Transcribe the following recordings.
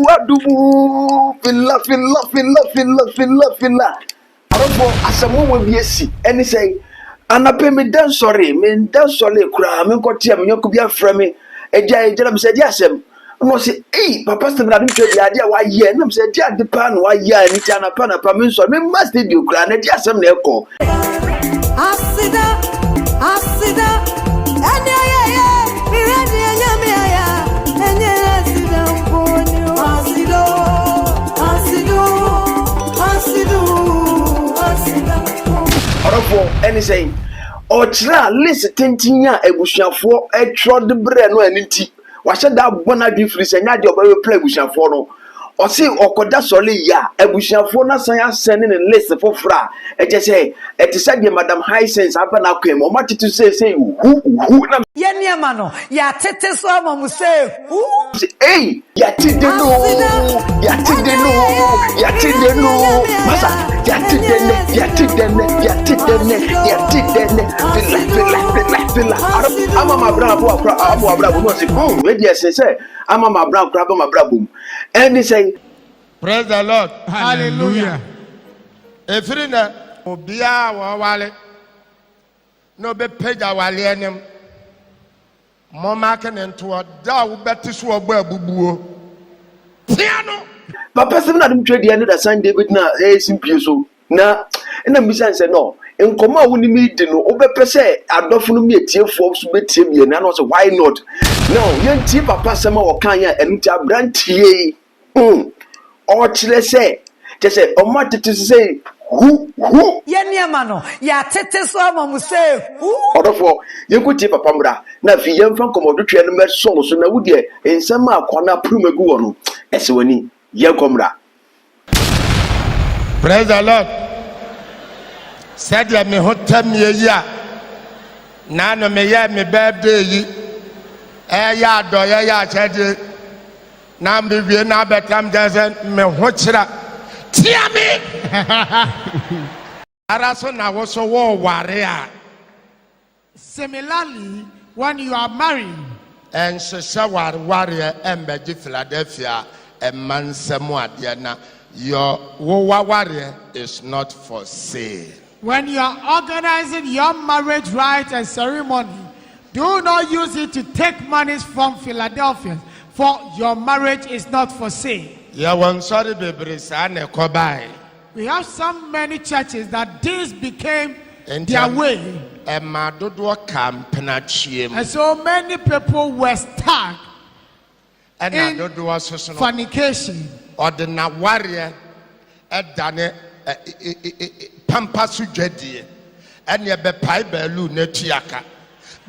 adubu fila. Arabo asamo we biesi eni say anape me dan sorry kura me nkotia me nyoko bia fra me eja me say dia asem no say papa stem na dum twa bia dia wa ye na me say dia de pa no wa ye ani tia na pa me sorry me must dey kura na dia asem na eko asida any say or tra list tintinya ebusuafo etro de bre no aniti wa hye da bona difference nya de obawe play ebusuafo no o se okoda sole ya ebusuafo na san asen ne list fofra eje say etisa de madam high sense aba na kwem o matete say who na ye niema no ya tete so amamu say who ya tide no masa ya tide fila ama Mcbrown abu abra no say we dey say ama Mcbrown kra ba Mcbrown bom and they say praise the Lord hallelujah efrina obia wa wale no be pega wale enem mama can ento da wo beti so ogba abubuo tiano papa sem na dum twedi ene da San David na simpie so na mission say no nkoma a woni mi di no obepe say adofo no mi etiefo so betie mi na no so why not no yenti papa sem a wokan ya enuti abrantie o kire say je say o matete say who ye niema no ya tete so amamu say who odofo yekuti papa mra na fi yemfa komodotwe no me so na wudie ensem akwana prumagu wo no ese wani yekomra. Praise the Lord. Said ya me hotam ye ya na no me ya me birthday yi ya do ya chede na me wie na betam jazen me ho kira tia me araso na wo so wo ware a. Similarly, when you are married and shawar warrior embeji Philadelphia and mansemo ade na your warrior is not for sale. When you are organizing your marriage rites and ceremony, do not use it to take monies from Philadelphia, for your marriage is not for sale. We have so many churches that this became their way. And so many people were stuck in fornication. Or the warrior at Dane Pampasu Jedi and ye be Pibelu Netiaka.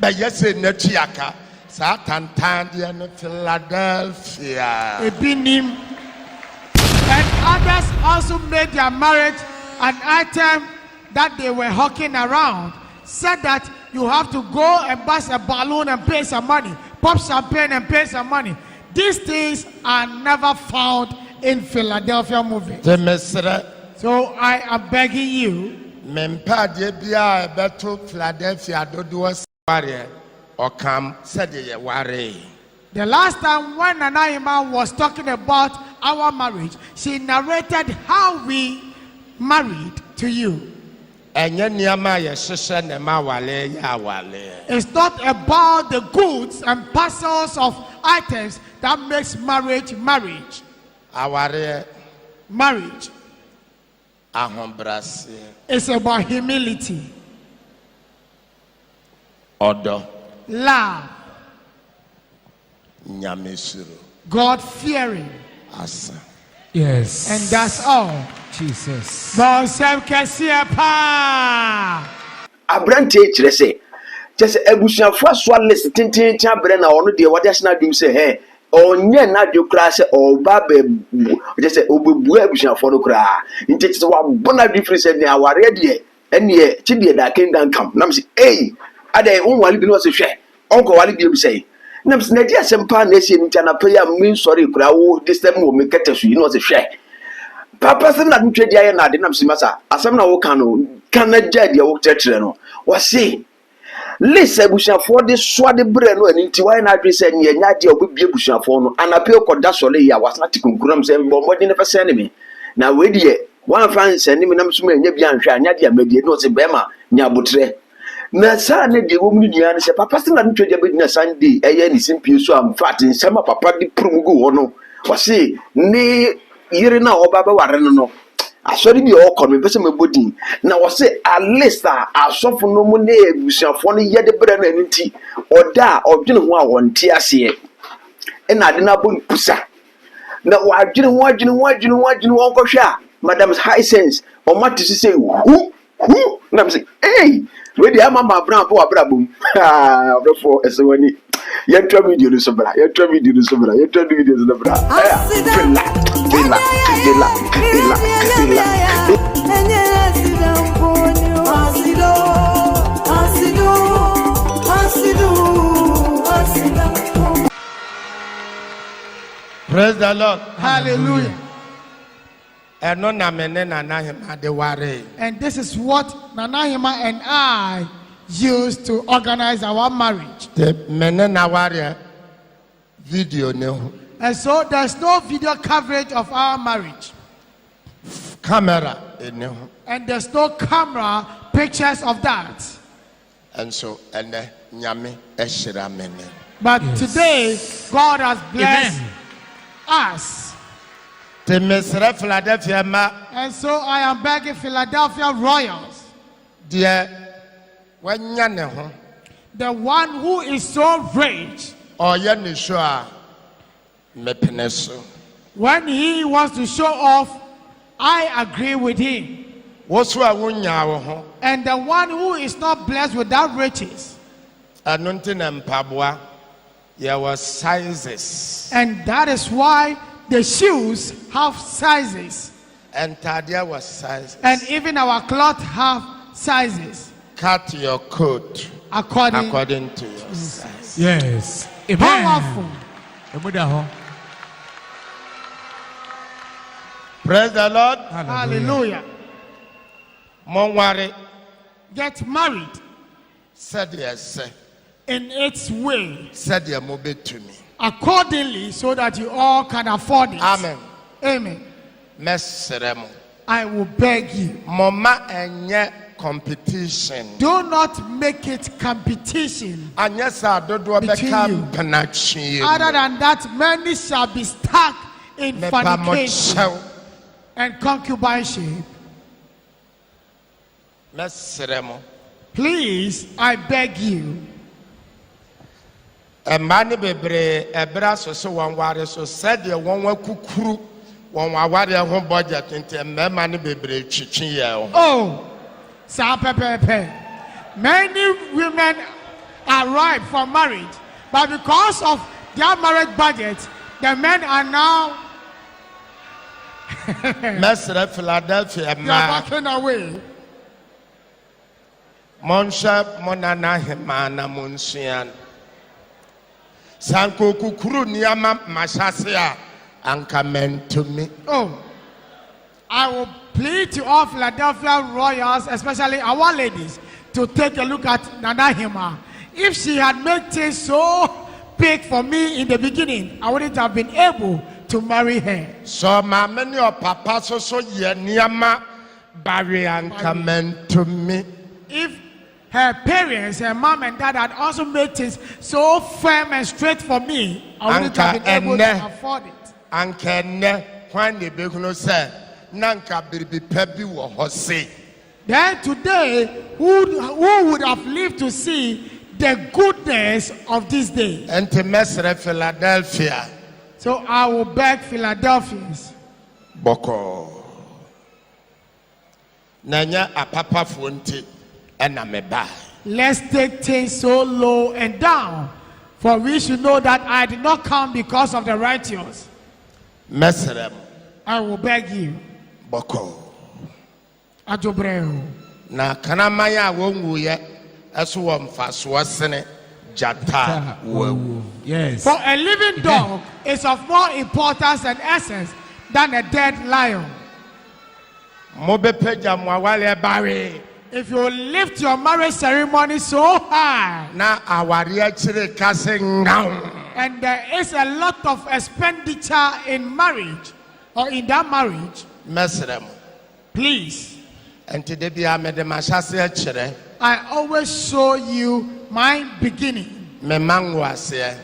But yes, Netiaka, Satan Tandian Philadelphia. Ebinim. And others also made their marriage an item that they were hawking around. Said that you have to go and bust a balloon and pay some money, pop champagne and pay some money. These things are never found in Philadelphia movie. So I am begging you. The last time when Anayima was talking about our marriage, she narrated how we married to you. It's not about the goods and parcels of items that makes marriage. Marriage. It's about humility. Order. Love. God fearing. Yes. And that's all. Jesus. Abrante kire say just ebusuafo so list tintin abre na ono de wade asna dum say hey onye na de kra say oba be just say obebu ebusuafo no kra nti say wa bona difference ni aware de ene chibie da kingdom camp nam say hey ade onwale bi no say hwe onko wale bi bi say nam say na dia sempa na ese nti na pay am min sorry kra wo this time wo me kete so you know say hwe papa sem na ntwe dia ye na de nam say masa asem na wo kan no kana jade wo tetre no wo say list ebusuafoɔ de soa de brɛ no ani nti why na adwe sɛ nyɛ nya de obibie ebusuafoɔ no anape okoda sɔle ya wasna te kunkuram sɛ mbɔ mɔden ne fɛsɛ ne me na we de one fan sɛ ne me nam so nya bia nhwɛ anya de amadie no se bɛma nya abotrɛ na saa ne de wo mu nua ne sɛ papa sɛ na no twɛde abedina Sunday ɛyɛ ne simpie so am fat nsɛm papa de prum gu hɔ no wɔse ne yire na ɔba bɛware no asɔre bi ɔkɔ no pɛsɛ mabodin na wɔse at least asɔfo no mu ne ebusuafo no yɛ de brɛ no nti ɔda ɔdwene ho a wɔnte aseɛ ɛna ade na bɔ pusa na wadwene ho nkɔhwɛ a madam high sense ɔmate sɛ hu na me sɛ hey we dey ama Mcbrown bo abrabom ɔbɛfo ɛsɛwani yɛtwa video no so bra Praise the Lord. Hallelujah. And this is what Nana Hima and I used to organize our marriage. Video no. And so there's no video coverage of our marriage. Camera. And there's no camera pictures of that. And so Nyame Onhyiraw. But today, God has blessed us. And so I am begging Philadelphia Royals, the one who is so rich, when he wants to show off, I agree with him. And the one who is not blessed with that riches, sizes. and that is why the shoes have sizes. And Tadia was sizes. And even our cloth have sizes. Cut your coat According to your size. Yes. Powerful. Praise the Lord. Hallelujah. Monware Get married said yes. in its way, Said ya mobe to me. accordingly, so that you all can afford it. Amen. Amen. Mesremo. I will beg you, Mama enye competition. do not make it competition. Anyesa dodo Between beka you. penachi. Other than that, many shall be stuck in fornication and concubineship. Mesremo. Please, I beg you. Mani bebre ebra so wan ware so said ye won wa kukuru won wa ware ho budget nti mema ni bebre twitwi ye ho. Oh, sa pepepe. Many women are ripe for marriage, but because of their marriage budget, the men are now Mesre Philadelphia they are ma backing away. Monsha monana hemana monsian. Sanko kukuru niyama mashasea anka meant to me. Oh, I will plead to all Philadelphia Royals, especially our ladies, to take a look at Nana Hima. If she had made things so big for me in the beginning, I wouldn't have been able to marry her. So my many of papa so ye niyama barry anka meant to me. If her parents, her mom and dad had also made things so firm and straight for me, I wouldn't have been able to afford it. Anka ne when the bekuno say nanka biribi pebi wo hose. Then today, who would have lived to see the goodness of this day? And to Mesre Philadelphia. So I will beg Philadelphians. Boko. Nanya apapa fonte ena meba. Let's take things so low and down, for we should know that I did not come because of the righteous. Mesrem. I will beg you. Boko. Ajobreo. Na kanamaya wonwuye esu wo mfaso sene jata wawu. Yes. For a living dog is of more importance and essence than a dead lion. Mobe peja mwawale bare. If you lift your marriage ceremony so high, na aware chire kase ngam. and there is a lot of expenditure in marriage or in that marriage, Mesrem. please, Enti de bia me de mahase chire. I always show you my beginning. Me mangwase.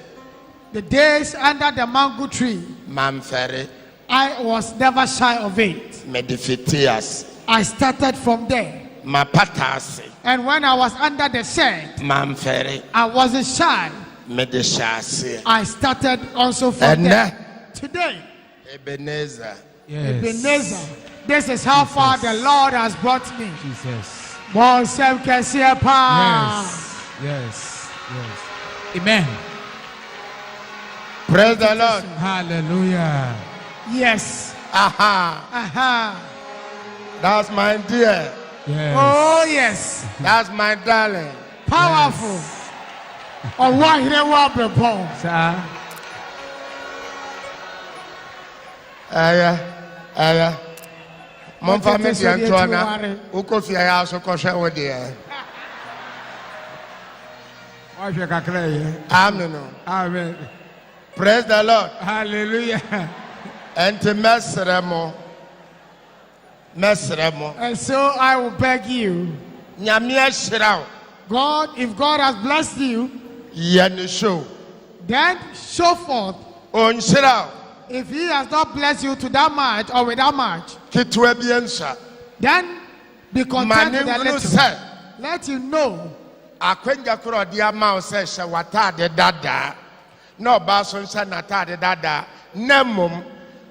The days under the mango tree, Mamfere. I was never shy of it. Me defitias. I started from there. Mapatase. And when I was under the shed, Mamfere. I wasn't shy. Me de shase. I started also from And there. Today, Ebenezer. Ebenezer, this is how far the Lord has brought me. Jesus. Bon sem kesiye pa. Yes. Amen. Praise the Lord. Hallelujah. Yes. Aha. That's my dear. Yes. Oh yes. That's my darling. Powerful. Oh, why he want to pong? Sir. Aya. Mon famille bien toi na. Uko fi aya so ko hwe wo de. Wahwe kakra ye. Amen. Amen. Praise the Lord. Hallelujah. Enti mesremo. And so I will beg you, Nyame ahyiraw. God, if God has blessed you, Ye ne show. then show forth. Onhyiraw. If he has not blessed you to that much or with that much, Kitwa bi ensa. then be content Mane with a ngunu little. se. Let you know Akwenya kro de ama o se hye watade dada. Na oba so nsa natade dada. Na mom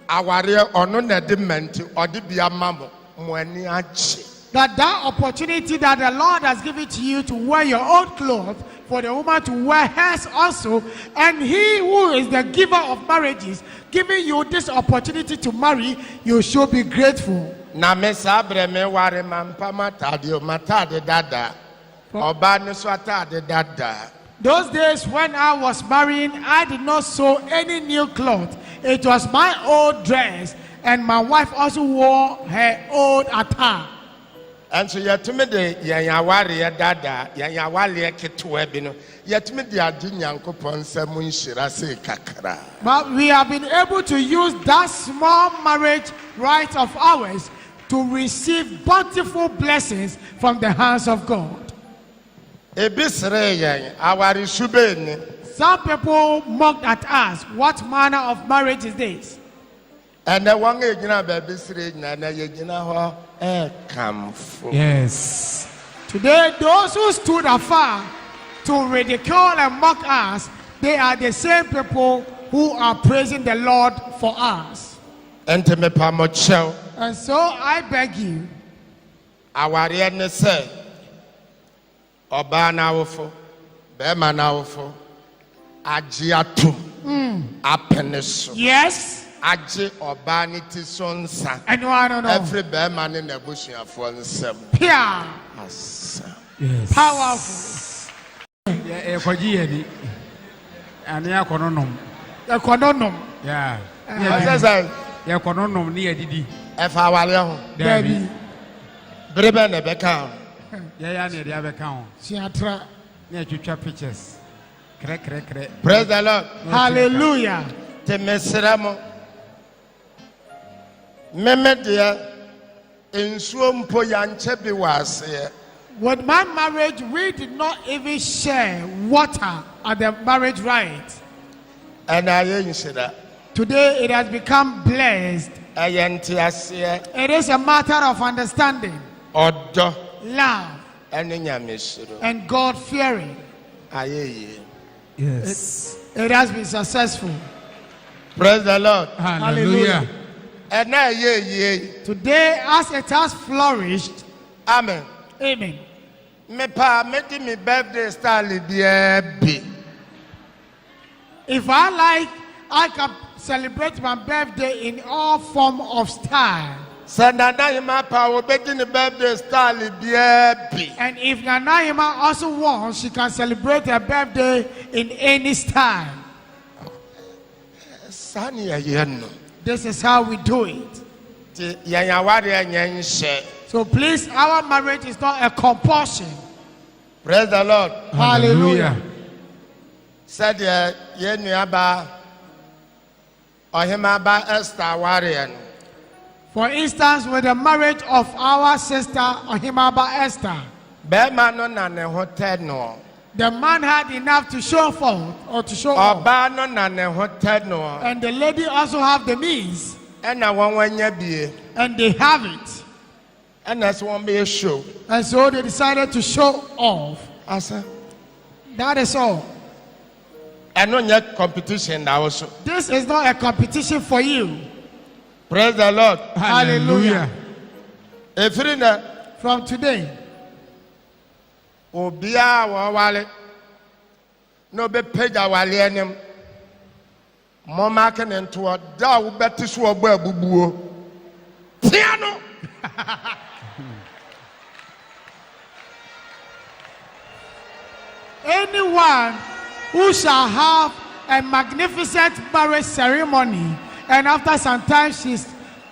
aware ono na de menti ode bia mamo mo ani achi. that opportunity that the Lord has given to you to wear your own clothes, for the woman to wear hers also, and he who is the giver of marriages, giving you this opportunity to marry, you should be grateful. Na me sabre me ware mampa matade o matade dada. Oba ne so atade dada. Those days when I was marrying, I did not sew any new cloth. It was my old dress, and my wife also wore her old attire. And so yetumi de yanyaware dada, yanyawale ketwa bi no. Yetumi de adi Nyankopon nsam nhyira se kakra. But we have been able to use that small marriage right of ours to receive bountiful blessings from the hands of God. Ebi sere yen aware sube ni. Some people mocked at us. What manner of marriage is this? And the one egina baby sere na na yegina ho kamfo. Yes. Today, those who stood afar to ridicule and mock us, they are the same people who are praising the Lord for us. Ente me pa mo chew. And so I beg you, Aware ne se oba na wofo, be ma na wofo. Agye atum. Apene so. yes, Agye oba ne ti so nsa. and I don't know, Every be ma ne na busuafo nsam. pure, Asa. Yes. powerful, Ekoji yedi. Ani akononom. economum, Yeah. Asa Ya kononom ni edidi. efa aware ho. baby, Brebe na be kan. Ya ne dia be kan. siatra. Na twitwa pictures. Kre. Praise the Lord. Hallelujah. Te mesramo. Meme de ensuo mpo yanche bi wase. With my marriage, we did not even share water at the marriage rite. And aye nshira. Today, it has become blessed. Ayente ase It is a matter of understanding, odo love, ene nyame suro. and God fearing. Aye. Yes. It has been successful. Praise the Lord. Hallelujah. And ye. Today, as it has flourished, Amen. amen. Me pa me di me birthday style bia bi. If I like, I can celebrate my birthday in all form of style. Sandana hima pa obedi ni birthday style bia bi. And if Nanaima also wants, she can celebrate her birthday in any style. Sani ya no. This is how we do it. Ti yanyaware nyenhye. So please, our marriage is not a compulsion. Praise the Lord. Hallelujah. Said ye nuaba Ohimaba Esther warrior. For instance, with the marriage of our sister Ohimaba Esther, Bema no na ne hotel no. the man had enough to show forth or to show off. Oba no na ne hotel no. And the lady also have the means. And na wanya bie. And they have it. And that's one be a show. And so they decided to show off. Asa. That is all. And no yet competition that also. This is not a competition for you. Praise the Lord. Hallelujah. Efrina From today, obia wa wale no be pega wale enim mo mark nto da wo beti so ogbo abubuo piano. anyone who shall have a magnificent marriage ceremony and after some time she's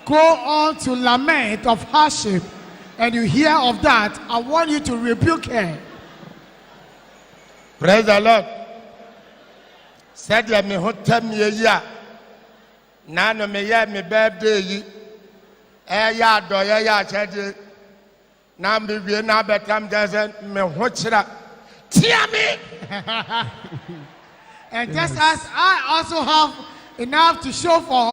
go on to lament of hardship and you hear of that, I want you to rebuke her. Praise the Lord. Said ya me hotem ye ya na no me ya me birthday yi ya do ya chede na me wie na betam jase me ho kira tia me. And just as I also have enough to show for